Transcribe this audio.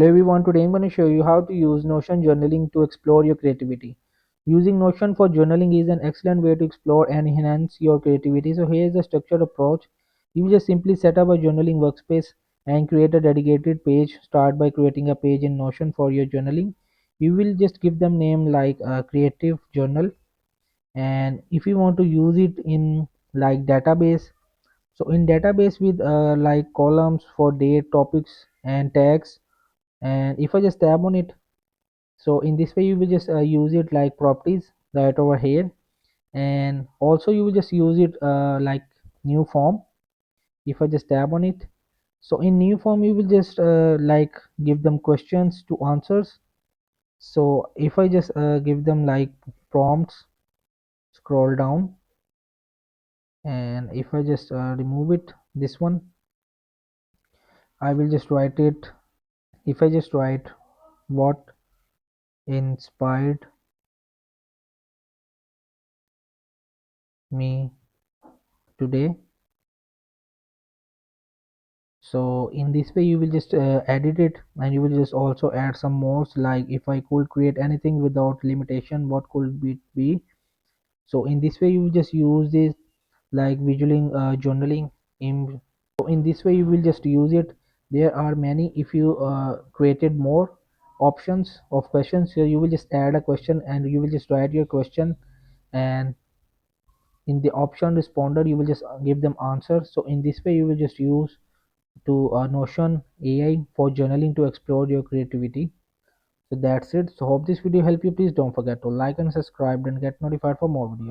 Hello everyone, today I'm going to show you how to use Notion journaling to explore your creativity. Using Notion for journaling is an excellent way to explore and enhance your creativity. So here's the structured approach. You will just simply set up a journaling workspace and create a dedicated page. Start by creating a page in Notion for your journaling. You will just give them name like a creative journal, and if you want to use it in like database, so in database with like columns for date, topics and tags. And if I just tab on it, so in this way you will just use it like properties right over here. And also you will just use it like new form. If I just tab on it, so in new form you will just like give them questions to answers. So if I just give them like prompts, scroll down, and if I just remove it, this one, I will just write it. If I just write what inspired me today, so in this way you will just edit it, and you will just also add some more like if I could create anything without limitation, what could it be. So in this way you will just use this like visualing journaling in. So in this way you will just use it. There are many, if you created more options of questions, so you will just add a question and you will just write your question, and in the option responder you will just give them answer. So in this way you will just use to Notion AI for journaling to explore your creativity. So that's it. So hope this video helped you. Please don't forget to like and subscribe and get notified for more videos.